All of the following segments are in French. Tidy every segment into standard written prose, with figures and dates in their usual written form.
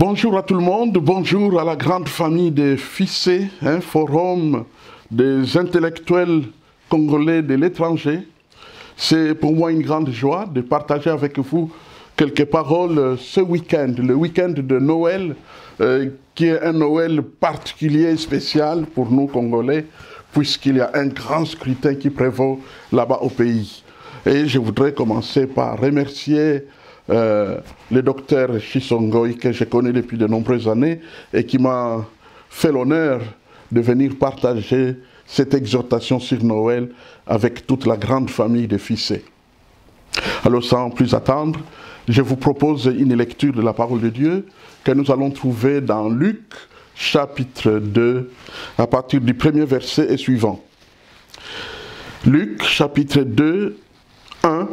Bonjour à tout le monde, bonjour à la grande famille des FICE, Forum des intellectuels congolais de l'étranger. C'est pour moi une grande joie de partager avec vous quelques paroles ce week-end, le week-end de Noël, qui est un Noël particulier et spécial pour nous Congolais, puisqu'il y a un grand scrutin qui prévaut là-bas au pays. Et je voudrais commencer par remercier le docteur Chisongoy, que je connais depuis de nombreuses années et qui m'a fait l'honneur de venir partager cette exhortation sur Noël avec toute la grande famille de FICE. Alors sans plus attendre, je vous propose une lecture de la parole de Dieu que nous allons trouver dans Luc chapitre 2 à partir du premier verset et suivant. Luc chapitre 2, 1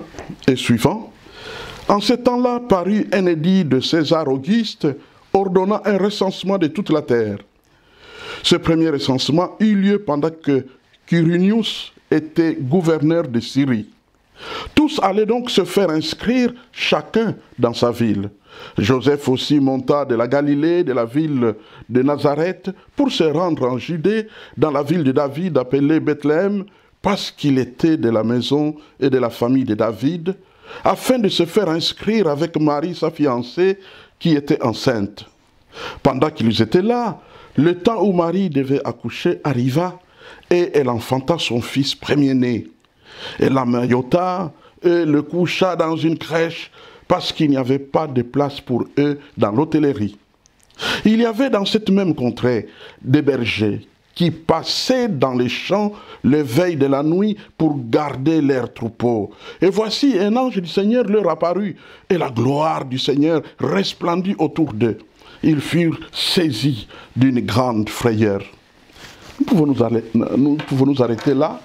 et suivant. En ce temps-là parut un édit de César Auguste ordonnant un recensement de toute la terre. Ce premier recensement eut lieu pendant que Quirinius était gouverneur de Syrie. Tous allaient donc se faire inscrire, chacun dans sa ville. Joseph aussi monta de la Galilée, de la ville de Nazareth, pour se rendre en Judée, dans la ville de David, appelée Bethléem, parce qu'il était de la maison et de la famille de David, afin de se faire inscrire avec Marie, sa fiancée, qui était enceinte. Pendant qu'ils étaient là, le temps où Marie devait accoucher arriva, et elle enfanta son fils premier-né. Elle l'emmaillota et le coucha dans une crèche, parce qu'il n'y avait pas de place pour eux dans l'hôtellerie. Il y avait dans cette même contrée des bergers qui passaient dans les champs les veilles de la nuit pour garder leurs troupeaux. Et voici un ange du Seigneur leur apparut, et la gloire du Seigneur resplendit autour d'eux. Ils furent saisis d'une grande frayeur. Nous pouvons nous arrêter là.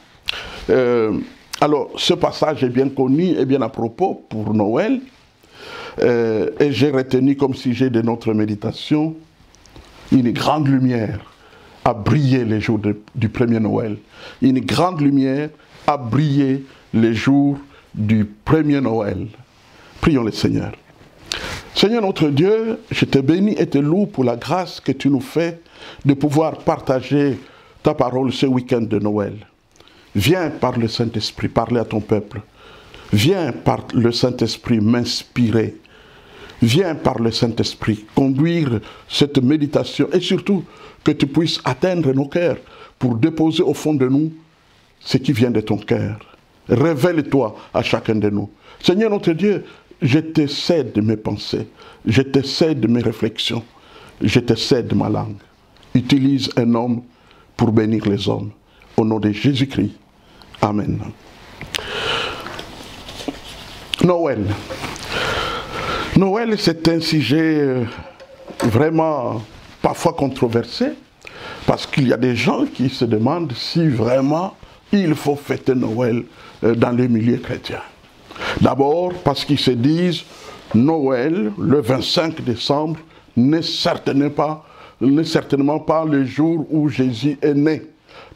Alors, ce passage est bien connu et bien à propos pour Noël. Et j'ai retenu comme sujet de notre méditation une grande lumière a brillé les jours du premier Noël. Une grande lumière a brillé les jours du premier Noël. Prions le Seigneur. Seigneur notre Dieu, je te bénis et te loue pour la grâce que tu nous fais de pouvoir partager ta parole ce week-end de Noël. Viens par le Saint-Esprit parler à ton peuple. Viens par le Saint-Esprit m'inspirer. Viens par le Saint-Esprit conduire cette méditation et surtout que tu puisses atteindre nos cœurs pour déposer au fond de nous ce qui vient de ton cœur. Révèle-toi à chacun de nous. Seigneur notre Dieu, je te cède mes pensées, je te cède mes réflexions, je te cède ma langue. Utilise un homme pour bénir les hommes. Au nom de Jésus-Christ. Amen. Noël. Noël, c'est un sujet vraiment parfois controversé, parce qu'il y a des gens qui se demandent si vraiment il faut fêter Noël dans les milieux chrétiens. D'abord parce qu'ils se disent Noël, le 25 décembre, n'est certainement pas le jour où Jésus est né.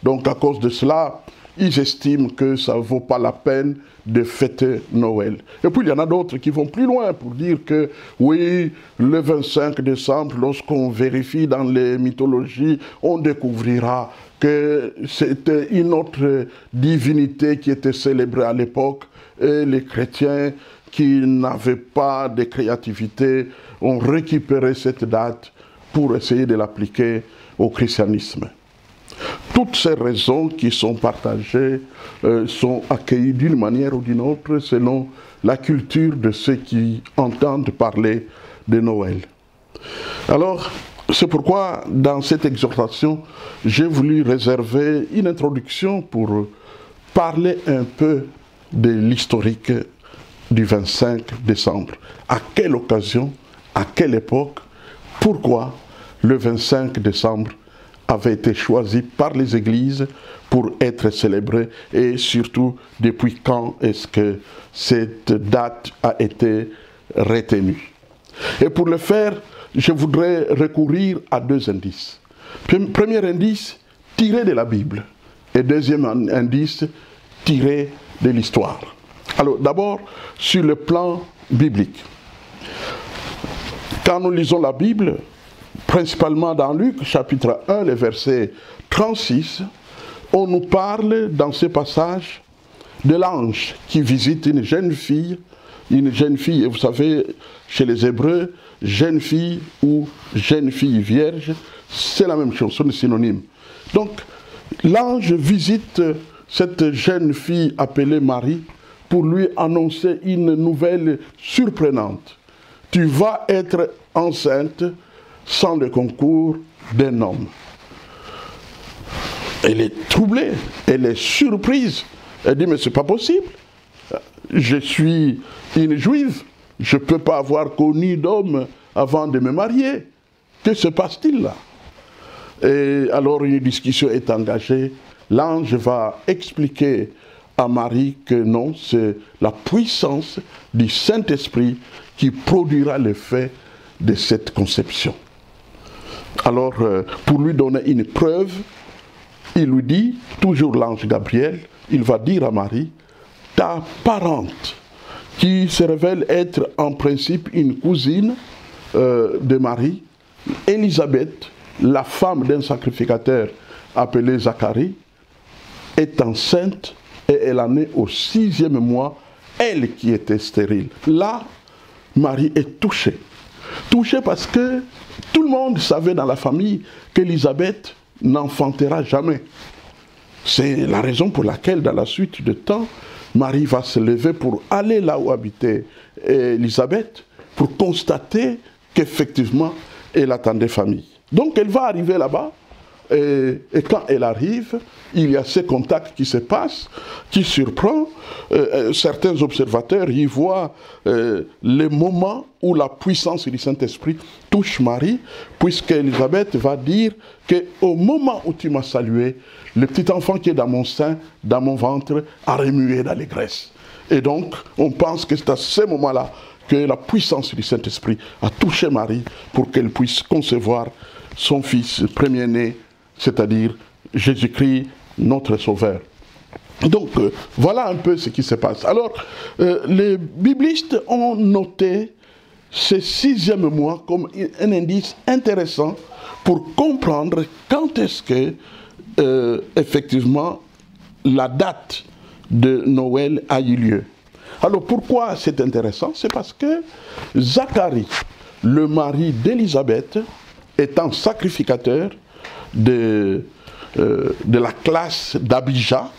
Donc à cause de cela, ils estiment que ça ne vaut pas la peine de fêter Noël. Et puis il y en a d'autres qui vont plus loin pour dire que oui, le 25 décembre, lorsqu'on vérifie dans les mythologies, on découvrira que c'était une autre divinité qui était célébrée à l'époque et les chrétiens qui n'avaient pas de créativité ont récupéré cette date pour essayer de l'appliquer au christianisme. Toutes ces raisons qui sont partagées sont accueillies d'une manière ou d'une autre selon la culture de ceux qui entendent parler de Noël. Alors, c'est pourquoi dans cette exhortation, j'ai voulu réserver une introduction pour parler un peu de l'historique du 25 décembre. À quelle occasion, à quelle époque, pourquoi le 25 décembre avait été choisi par les églises pour être célébré et surtout depuis quand est-ce que cette date a été retenue. Et pour le faire, je voudrais recourir à deux indices. Premier indice, tiré de la Bible, et deuxième indice, tiré de l'histoire. Alors d'abord, sur le plan biblique. Quand nous lisons la Bible, principalement dans Luc, chapitre 1, le verset 36, on nous parle dans ce passage de l'ange qui visite une jeune fille, et vous savez, chez les Hébreux, jeune fille ou jeune fille vierge, c'est la même chose, c'est synonyme. Donc, l'ange visite cette jeune fille appelée Marie pour lui annoncer une nouvelle surprenante. Tu vas être enceinte sans le concours d'un homme. Elle est troublée, elle est surprise. Elle dit, mais c'est pas possible. Je suis une juive, je ne peux pas avoir connu d'homme avant de me marier. Que se passe-t-il là? Et alors une discussion est engagée. L'ange va expliquer à Marie que non, c'est la puissance du Saint-Esprit qui produira l'effet de cette conception. Alors, pour lui donner une preuve, il lui dit, toujours l'ange Gabriel, il va dire à Marie, ta parente, qui se révèle être en principe une cousine de Marie, Élisabeth, la femme d'un sacrificateur appelé Zacharie, est enceinte et elle en est au 6e mois, elle qui était stérile. Là, Marie est touchée. Touchée parce que tout le monde savait dans la famille qu'Élisabeth n'enfantera jamais. C'est la raison pour laquelle, dans la suite du temps, Marie va se lever pour aller là où habitait Élisabeth, pour constater qu'effectivement, elle attendait famille. Donc elle va arriver là-bas, et quand elle arrive, il y a ces contacts qui se passent, qui surprend. Certains observateurs y voient les moments où la puissance du Saint-Esprit touche Marie, puisque Élisabeth va dire qu'au moment où tu m'as salué, le petit enfant qui est dans mon sein, dans mon ventre, a remué d'allégresse. Et donc, on pense que c'est à ce moment-là que la puissance du Saint-Esprit a touché Marie pour qu'elle puisse concevoir son fils premier-né, c'est-à-dire Jésus-Christ, notre Sauveur. Donc, voilà un peu ce qui se passe. Alors, les biblistes ont noté ce 6e mois comme un indice intéressant pour comprendre quand est-ce que, effectivement, la date de Noël a eu lieu. Alors, pourquoi c'est intéressant? C'est parce que Zacharie, le mari d'Élisabeth, étant sacrificateur de la classe d'Abijah,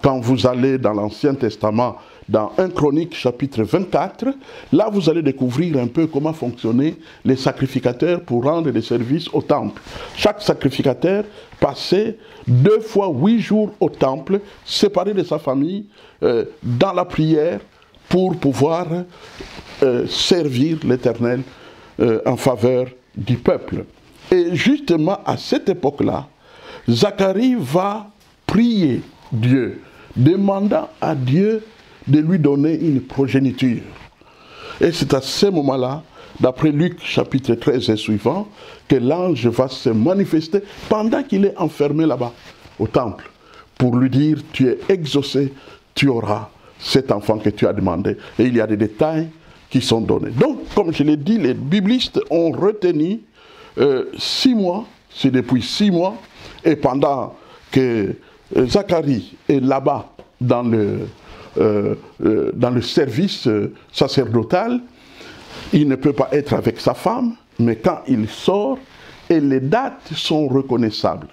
quand vous allez dans l'Ancien Testament, dans 1 Chronique chapitre 24, là vous allez découvrir un peu comment fonctionnaient les sacrificateurs pour rendre des services au temple. Chaque sacrificateur passait 2 fois 8 jours au temple, séparé de sa famille, dans la prière, pour pouvoir servir l'Éternel en faveur du peuple. Et justement à cette époque-là, Zacharie va prier Dieu, demandant à Dieu de lui donner une progéniture. Et c'est à ce moment-là, d'après Luc chapitre 13 et suivant, que l'ange va se manifester pendant qu'il est enfermé là-bas, au temple, pour lui dire, tu es exaucé, tu auras cet enfant que tu as demandé. Et il y a des détails qui sont donnés. Donc, comme je l'ai dit, les biblistes ont retenu 6 mois, c'est depuis 6 mois, et pendant que Zacharie est là-bas dans le service sacerdotal, il ne peut pas être avec sa femme, mais quand il sort, et les dates sont reconnaissables.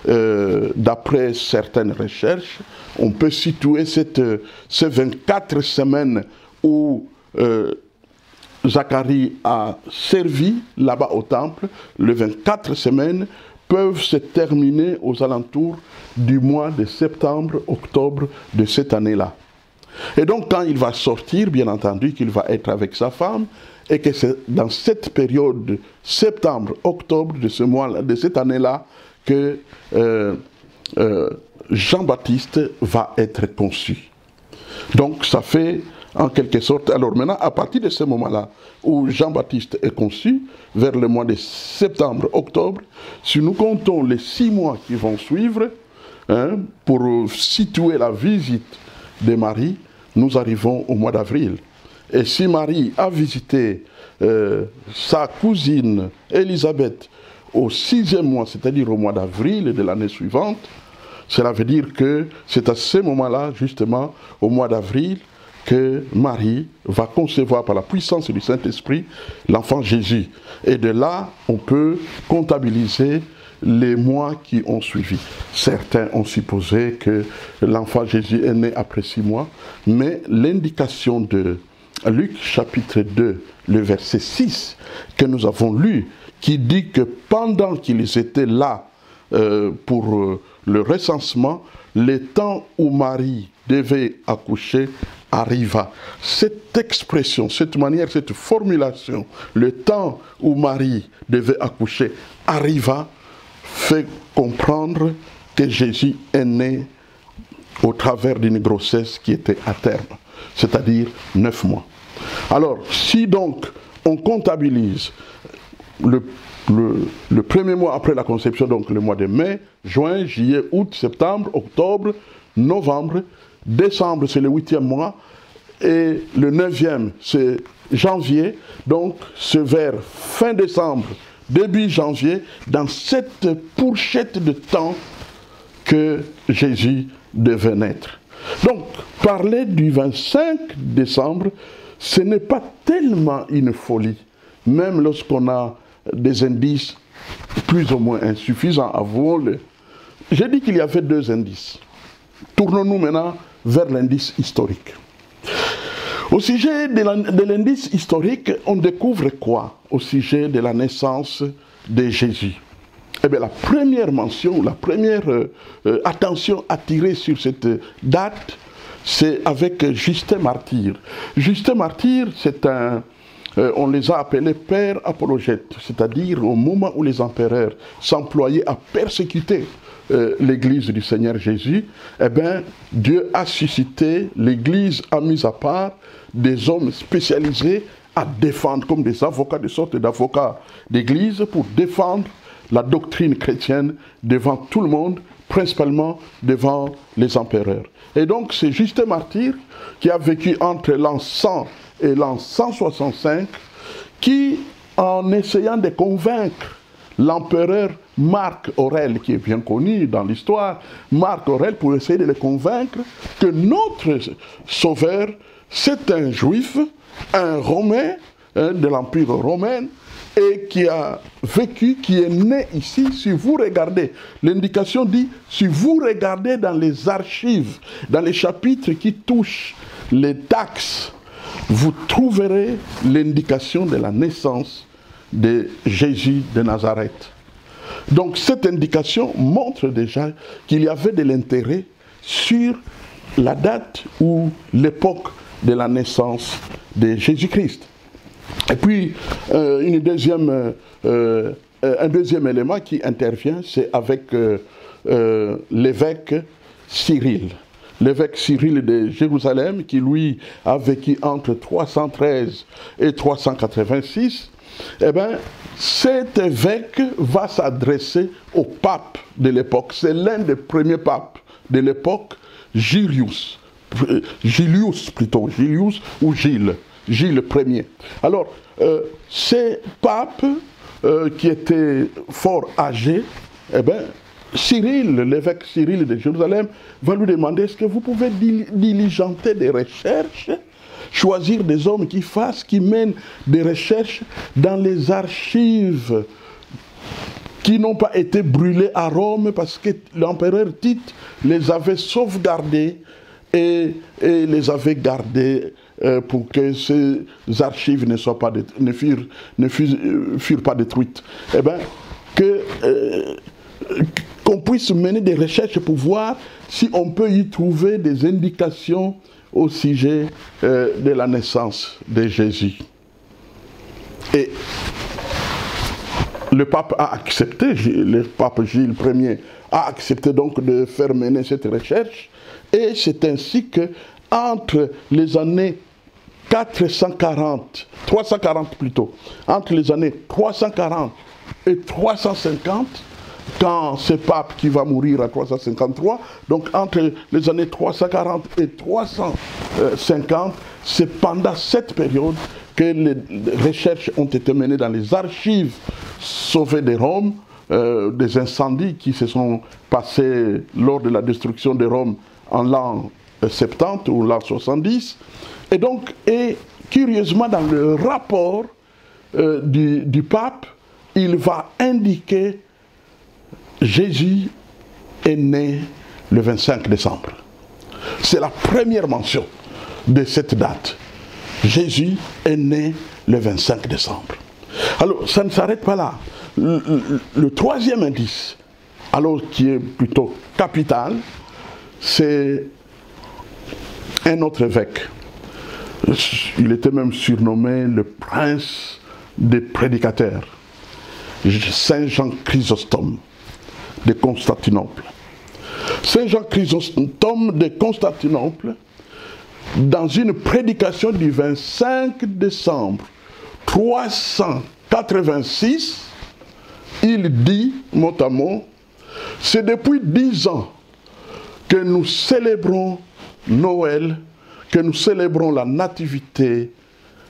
D'après certaines recherches, on peut situer ces 24 semaines où Zacharie a servi là-bas au temple, les 24 semaines peuvent se terminer aux alentours du mois de septembre, octobre de cette année-là. Et donc quand il va sortir, bien entendu qu'il va être avec sa femme, et que c'est dans cette période, septembre, octobre de ce mois, de cette année-là, que Jean-Baptiste va être conçu. Donc ça fait en quelque sorte, alors maintenant à partir de ce moment-là où Jean-Baptiste est conçu, vers le mois de septembre, octobre, si nous comptons les 6 mois qui vont suivre, pour situer la visite de Marie, nous arrivons au mois d'avril. Et si Marie a visité sa cousine Élisabeth au 6e mois, c'est-à-dire au mois d'avril de l'année suivante, cela veut dire que c'est à ce moment-là, justement, au mois d'avril, que Marie va concevoir par la puissance du Saint-Esprit l'enfant Jésus. Et de là, on peut comptabiliser les mois qui ont suivi. Certains ont supposé que l'enfant Jésus est né après 6 mois, mais l'indication de Luc chapitre 2, le verset 6 que nous avons lu, qui dit que pendant qu'ils étaient là pour le recensement, le temps où Marie devait accoucher arriva. Cette expression, cette manière, cette formulation, le temps où Marie devait accoucher arriva, fait comprendre que Jésus est né au travers d'une grossesse qui était à terme, c'est-à-dire 9 mois. Alors, si donc on comptabilise le premier mois après la conception, donc le mois de mai, juin, juillet, août, septembre, octobre, novembre, décembre c'est le 8e mois, et le 9e c'est janvier, donc c'est vers fin décembre, début janvier, dans cette fourchette de temps que Jésus devait naître. Donc, parler du 25 décembre, ce n'est pas tellement une folie, même lorsqu'on a des indices plus ou moins insuffisants, avouons-le. J'ai dit qu'il y avait 2 indices. Tournons-nous maintenant vers l'indice historique. Au sujet de l'indice historique, on découvre quoi au sujet de la naissance de Jésus? Eh bien, la première mention, la première attention attirée sur cette date, c'est avec Justin Martyr. Justin Martyr, c'est on les a appelés pères apologètes, c'est-à-dire au moment où les empereurs s'employaient à persécuter l'Église du Seigneur Jésus, eh bien, Dieu a suscité, l'Église a mis à part des hommes spécialisés à défendre, comme des avocats, des sortes d'avocats d'Église, pour défendre la doctrine chrétienne devant tout le monde, principalement devant les empereurs. Et donc, c'est Justin Martyr qui a vécu entre l'an 100 et l'an 165, qui, en essayant de convaincre l'empereur Marc Aurèle, qui est bien connu dans l'histoire, Marc Aurèle, pour essayer de le convaincre que notre sauveur, c'est un juif, un romain, de l'Empire romain, et qui a vécu, qui est né ici. Si vous regardez, l'indication dit, si vous regardez dans les archives, dans les chapitres qui touchent les taxes, vous trouverez l'indication de la naissance de Jésus de Nazareth. Donc cette indication montre déjà qu'il y avait de l'intérêt sur la date ou l'époque de la naissance de Jésus-Christ. Et puis, un deuxième élément qui intervient, c'est avec l'évêque Cyril. L'évêque Cyril de Jérusalem, qui lui a vécu entre 313 et 386, eh bien, cet évêque va s'adresser au pape de l'époque. C'est l'un des premiers papes de l'époque, Julius ou Gilles Ier. Alors, ces papes qui étaient fort âgés, eh bien, Cyril, l'évêque Cyril de Jérusalem, va lui demander, est-ce que vous pouvez diligenter des recherches, choisir des hommes qui mènent des recherches dans les archives qui n'ont pas été brûlées à Rome parce que l'empereur Tite les avait sauvegardées et les avait gardées pour que ces archives ne furent pas détruites. Eh bien, qu'on puisse mener des recherches pour voir si on peut y trouver des indications au sujet de la naissance de Jésus. Et le pape a accepté, le pape Gilles Ier a accepté donc de faire mener cette recherche, et c'est ainsi que entre les années 340 plutôt, entre les années 340 et 350, quand ce pape qui va mourir à 353, donc entre les années 340 et 350, c'est pendant cette période que les recherches ont été menées dans les archives sauvées de Rome, des incendies qui se sont passés lors de la destruction de Rome en l'an 70 ou l'an 70. Et donc, curieusement, dans le rapport du pape, il va indiquer Jésus est né le 25 décembre. C'est la première mention de cette date. Jésus est né le 25 décembre. Alors, ça ne s'arrête pas là. Le troisième indice, alors qui est plutôt capital, c'est un autre évêque. Il était même surnommé le prince des prédicateurs, Saint Jean Chrysostome de Constantinople. Saint Jean Chrysostome de Constantinople, dans une prédication du 25 décembre 386, il dit, mot à mot, c'est depuis 10 ans que nous célébrons Noël, que nous célébrons la nativité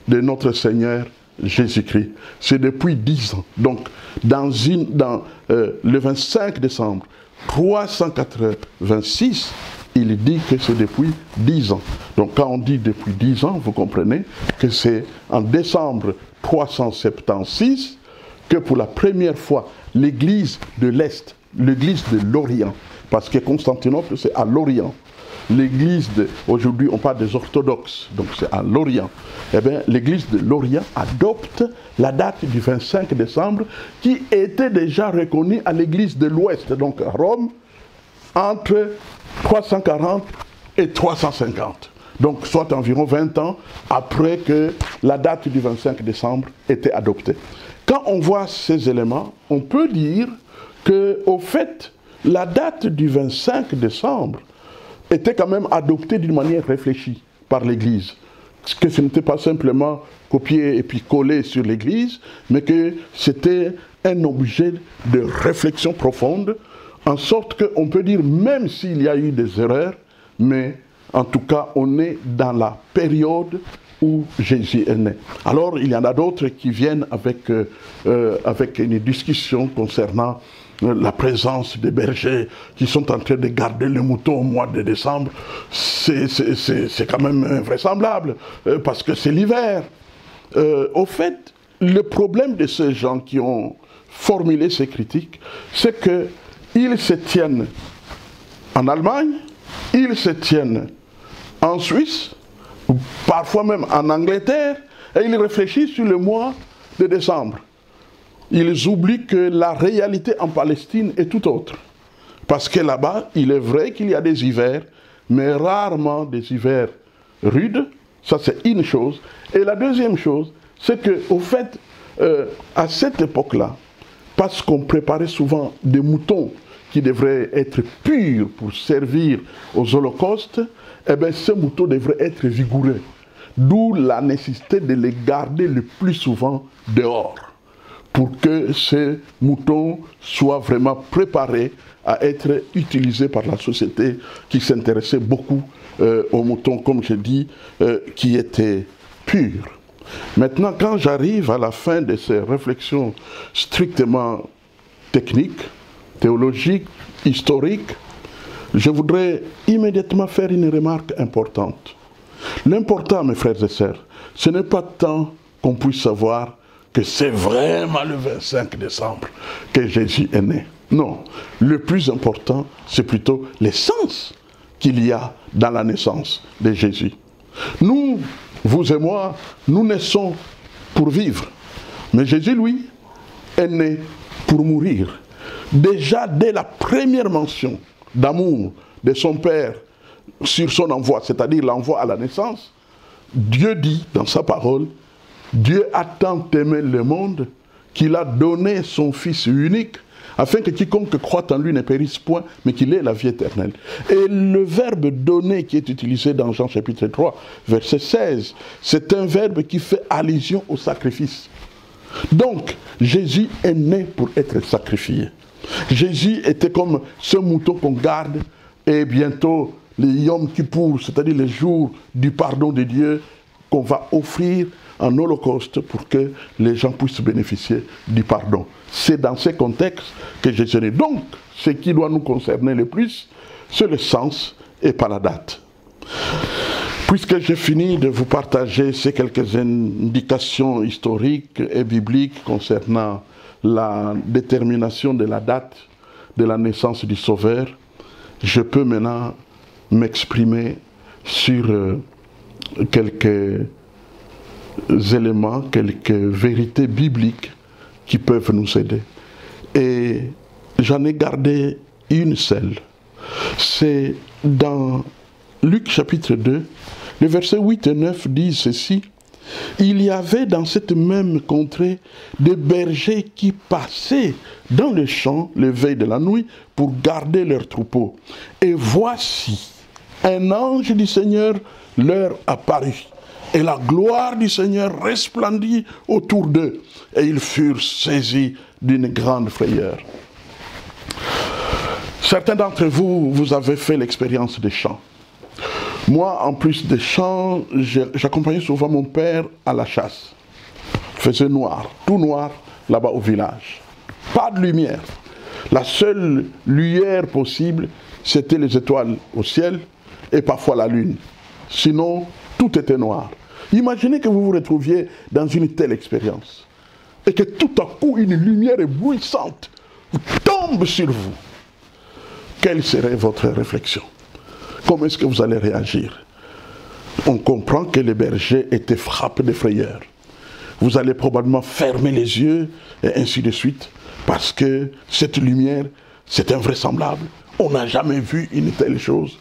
de notre Seigneur Jésus-Christ. C'est depuis 10 ans. Donc, le 25 décembre 386, il dit que c'est depuis 10 ans. Donc, quand on dit depuis 10 ans, vous comprenez que c'est en décembre 376 que pour la première fois, l'Église de l'Est, l'Église de l'Orient, parce que Constantinople, c'est à l'Orient. L'église, aujourd'hui on parle des orthodoxes, donc c'est à l'Orient. Eh bien, l'église de l'Orient adopte la date du 25 décembre qui était déjà reconnue à l'église de l'Ouest, donc à Rome, entre 340 et 350. Donc, soit environ 20 ans après que la date du 25 décembre était adoptée. Quand on voit ces éléments, on peut dire qu'au fait, la date du 25 décembre était quand même adoptée d'une manière réfléchie par l'Église. Que ce n'était pas simplement copié et puis collé sur l'Église, mais que c'était un objet de réflexion profonde, en sorte qu'on peut dire, même s'il y a eu des erreurs, mais en tout cas, on est dans la période où Jésus est né. Alors, il y en a d'autres qui viennent avec une discussion concernant la présence des bergers qui sont en train de garder les moutons au mois de décembre. C'est quand même invraisemblable, parce que c'est l'hiver. Au fait, le problème de ces gens qui ont formulé ces critiques, c'est qu'ils se tiennent en Allemagne, ils se tiennent en Suisse, parfois même en Angleterre, et ils réfléchissent sur le mois de décembre. Ils oublient que la réalité en Palestine est tout autre. Parce que là-bas, il est vrai qu'il y a des hivers, mais rarement des hivers rudes. Ça, c'est une chose. Et la deuxième chose, c'est qu'au fait, à cette époque-là, parce qu'on préparait souvent des moutons qui devraient être purs pour servir aux holocaustes, eh bien, ces moutons devraient être vigoureux. D'où la nécessité de les garder le plus souvent dehors, pour que ces moutons soient vraiment préparés à être utilisés par la société qui s'intéressait beaucoup aux moutons, comme je dis, qui étaient purs. Maintenant, quand j'arrive à la fin de ces réflexions strictement techniques, théologiques, historiques, je voudrais immédiatement faire une remarque importante. L'important, mes frères et sœurs, ce n'est pas tant qu'on puisse savoir que c'est vraiment le 25 décembre que Jésus est né. Non, le plus important, c'est plutôt l'essence qu'il y a dans la naissance de Jésus. Nous, vous et moi, nous naissons pour vivre. Mais Jésus, lui, est né pour mourir. Déjà, dès la première mention d'amour de son Père sur son envoi, c'est-à-dire l'envoi à la naissance, Dieu dit dans sa parole, Dieu a tant aimé le monde qu'il a donné son Fils unique, afin que quiconque croit en lui ne périsse point, mais qu'il ait la vie éternelle. Et le verbe donner qui est utilisé dans Jean chapitre 3, verset 16, c'est un verbe qui fait allusion au sacrifice. Donc, Jésus est né pour être sacrifié. Jésus était comme ce mouton qu'on garde, et bientôt les Yom Kippour, c'est-à-dire les jours du pardon de Dieu, qu'on va offrir en holocauste pour que les gens puissent bénéficier du pardon. C'est dans ces contextes que j'ai donné. Donc, ce qui doit nous concerner le plus, c'est le sens et pas la date. Puisque j'ai fini de vous partager ces quelques indications historiques et bibliques concernant la détermination de la date de la naissance du Sauveur, je peux maintenant m'exprimer sur quelques éléments, quelques vérités bibliques qui peuvent nous aider. Et j'en ai gardé une seule. C'est dans Luc chapitre 2, les versets 8 et 9 disent ceci. Il y avait dans cette même contrée des bergers qui passaient dans les champs le veille de la nuit pour garder leurs troupeaux. Et voici, un ange du Seigneur leur apparut. Et la gloire du Seigneur resplendit autour d'eux. Et ils furent saisis d'une grande frayeur. Certains d'entre vous, vous avez fait l'expérience des champs. Moi, en plus des champs, j'accompagnais souvent mon père à la chasse. Il faisait noir, tout noir, là-bas au village. Pas de lumière. La seule lumière possible, c'était les étoiles au ciel et parfois la lune. Sinon, tout était noir. Imaginez que vous vous retrouviez dans une telle expérience et que tout à coup, une lumière éblouissante tombe sur vous. Quelle serait votre réflexion? Comment est-ce que vous allez réagir? On comprend que les bergers étaient frappés de frayeur. Vous allez probablement fermer les yeux et ainsi de suite parce que cette lumière, c'est invraisemblable. On n'a jamais vu une telle chose.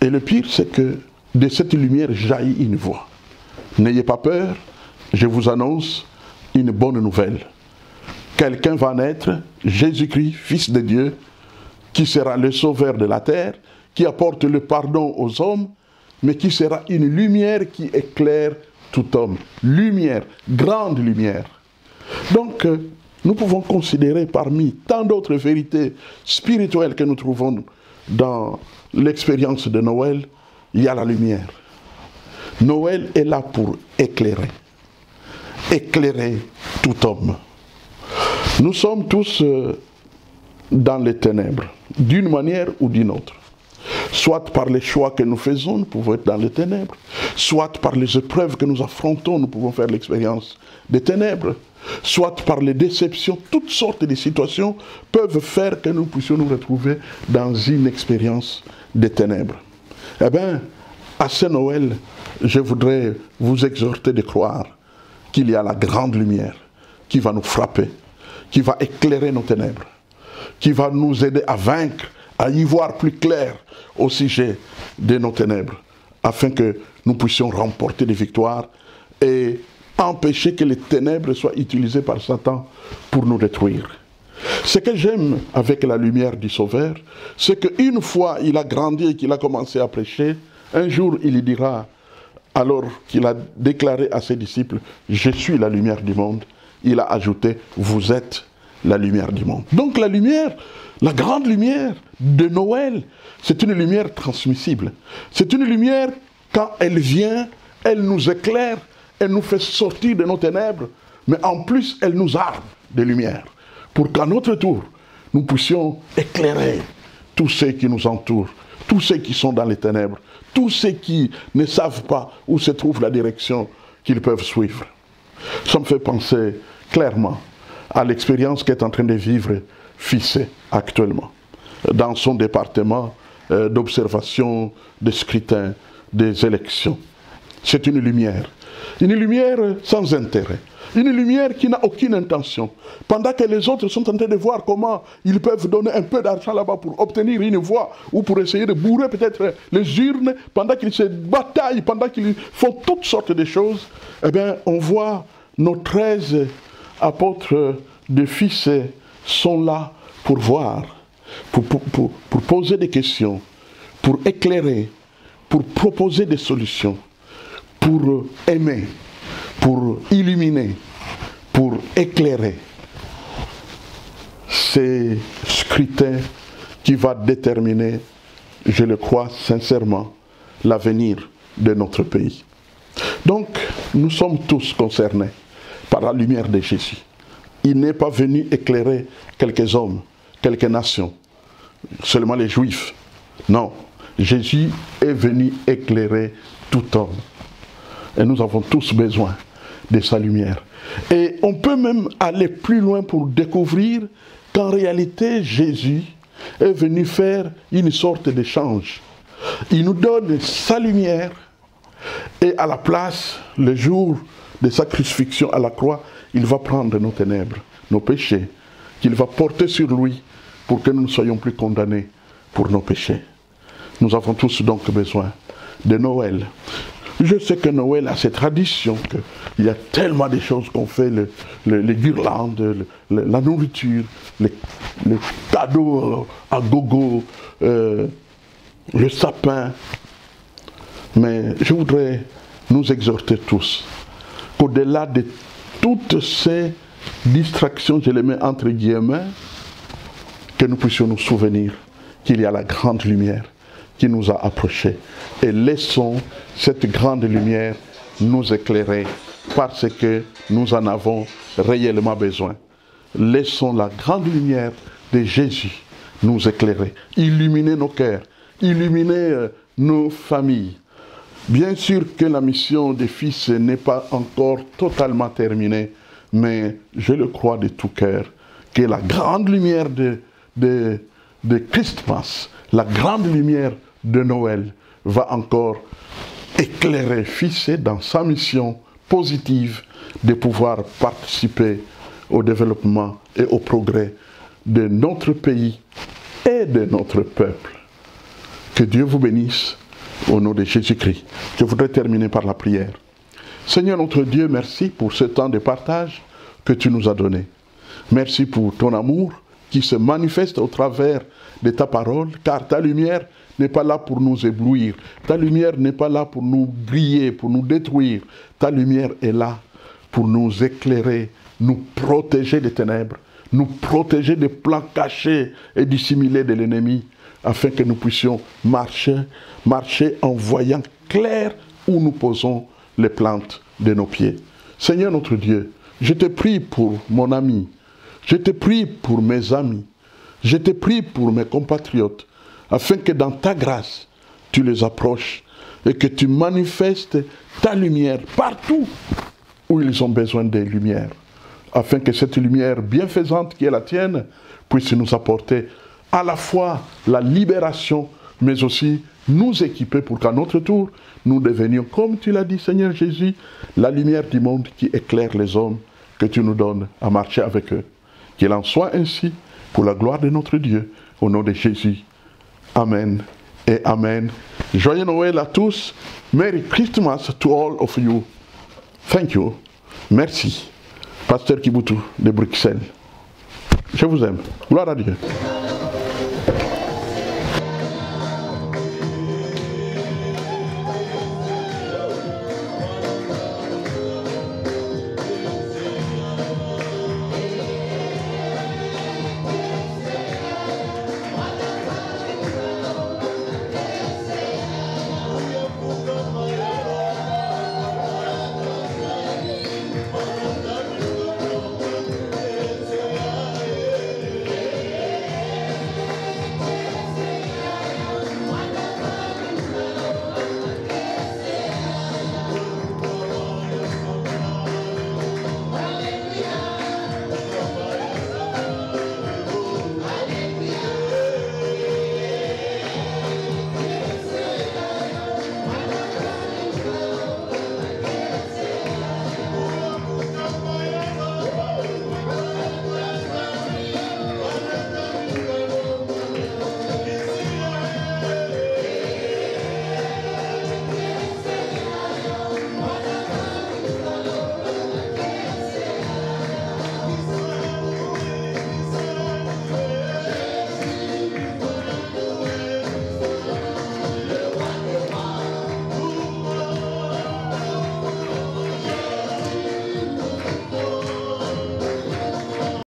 Et le pire, c'est que de cette lumière jaillit une voix. N'ayez pas peur, je vous annonce une bonne nouvelle. Quelqu'un va naître, Jésus-Christ, Fils de Dieu, qui sera le sauveur de la terre, qui apporte le pardon aux hommes, mais qui sera une lumière qui éclaire tout homme. Lumière, grande lumière. Donc, nous pouvons considérer parmi tant d'autres vérités spirituelles que nous trouvons dans l'expérience de Noël, il y a la lumière. Noël est là pour éclairer. Éclairer tout homme. Nous sommes tous dans les ténèbres, d'une manière ou d'une autre. Soit par les choix que nous faisons, nous pouvons être dans les ténèbres. Soit par les épreuves que nous affrontons, nous pouvons faire l'expérience des ténèbres. Soit par les déceptions, toutes sortes de situations peuvent faire que nous puissions nous retrouver dans une expérience des ténèbres. Eh bien, à ce Noël, je voudrais vous exhorter de croire qu'il y a la grande lumière qui va nous frapper, qui va éclairer nos ténèbres, qui va nous aider à vaincre, à y voir plus clair au sujet de nos ténèbres, afin que nous puissions remporter des victoires et empêcher que les ténèbres soient utilisées par Satan pour nous détruire. Ce que j'aime avec la lumière du Sauveur, c'est qu'une fois il a grandi et qu'il a commencé à prêcher, un jour il dira, alors qu'il a déclaré à ses disciples, « Je suis la lumière du monde », il a ajouté, « Vous êtes la lumière du monde ». Donc la lumière, la grande lumière de Noël, c'est une lumière transmissible. C'est une lumière, quand elle vient, elle nous éclaire, elle nous fait sortir de nos ténèbres, mais en plus, elle nous arme de lumière, pour qu'à notre tour, nous puissions éclairer tous ceux qui nous entourent, tous ceux qui sont dans les ténèbres, tous ceux qui ne savent pas où se trouve la direction qu'ils peuvent suivre. Ça me fait penser clairement à l'expérience qu'est en train de vivre Fissé actuellement, dans son département d'observation, de scrutin, des élections. C'est une lumière sans intérêt, une lumière qui n'a aucune intention. Pendant que les autres sont en train de voir comment ils peuvent donner un peu d'argent là-bas pour obtenir une voix ou pour essayer de bourrer peut-être les urnes, pendant qu'ils se bataillent, pendant qu'ils font toutes sortes de choses, eh bien, on voit nos 13 apôtres de Fissé sont là pour voir, pour poser des questions, pour éclairer, pour proposer des solutions, pour aimer, pour illuminer, pour éclairer. C'est scrutin qui va déterminer, je le crois sincèrement, l'avenir de notre pays. Donc, nous sommes tous concernés par la lumière de Jésus. Il n'est pas venu éclairer quelques hommes, quelques nations, seulement les Juifs. Non, Jésus est venu éclairer tout homme. Et nous avons tous besoin de sa lumière. Et on peut même aller plus loin pour découvrir qu'en réalité, Jésus est venu faire une sorte d'échange. Il nous donne sa lumière et à la place, le jour de sa crucifixion à la croix, il va prendre nos ténèbres, nos péchés, qu'il va porter sur lui pour que nous ne soyons plus condamnés pour nos péchés. Nous avons tous donc besoin de Noël. Je sais que Noël a cette tradition, qu'il y a tellement de choses qu'on fait, les guirlandes, la nourriture, les cadeaux à gogo, le sapin. Mais je voudrais nous exhorter tous qu'au-delà de toutes ces distractions, je les mets entre guillemets, que nous puissions nous souvenir qu'il y a la grande lumière qui nous a approchés. Et laissons cette grande lumière nous éclairer parce que nous en avons réellement besoin. Laissons la grande lumière de Jésus nous éclairer, illuminer nos cœurs, illuminer nos familles. Bien sûr que la mission des fils n'est pas encore totalement terminée, mais je le crois de tout cœur, que la grande lumière de Christmas, la grande lumière de Noël va encore éclairer Fils dans sa mission positive de pouvoir participer au développement et au progrès de notre pays et de notre peuple. Que Dieu vous bénisse au nom de Jésus-Christ. Je voudrais terminer par la prière. Seigneur notre Dieu, merci pour ce temps de partage que tu nous as donné. Merci pour ton amour qui se manifeste au travers de ta parole, car ta lumière n'est pas là pour nous éblouir. Ta lumière n'est pas là pour nous griller, pour nous détruire. Ta lumière est là pour nous éclairer, nous protéger des ténèbres, nous protéger des plans cachés et dissimulés de l'ennemi, afin que nous puissions marcher en voyant clair où nous posons les plantes de nos pieds. Seigneur notre Dieu, je te prie pour mon ami, je te prie pour mes amis, je te prie pour mes compatriotes, afin que dans ta grâce, tu les approches et que tu manifestes ta lumière partout où ils ont besoin de lumière, afin que cette lumière bienfaisante qui est la tienne puisse nous apporter à la fois la libération, mais aussi nous équiper pour qu'à notre tour, nous devenions, comme tu l'as dit, Seigneur Jésus, la lumière du monde qui éclaire les hommes que tu nous donnes à marcher avec eux. Qu'il en soit ainsi pour la gloire de notre Dieu, au nom de Jésus. Amen et Amen. Joyeux Noël à tous. Merry Christmas to all of you. Thank you. Merci. Pasteur Kibutu de Bruxelles. Je vous aime. Gloire à Dieu.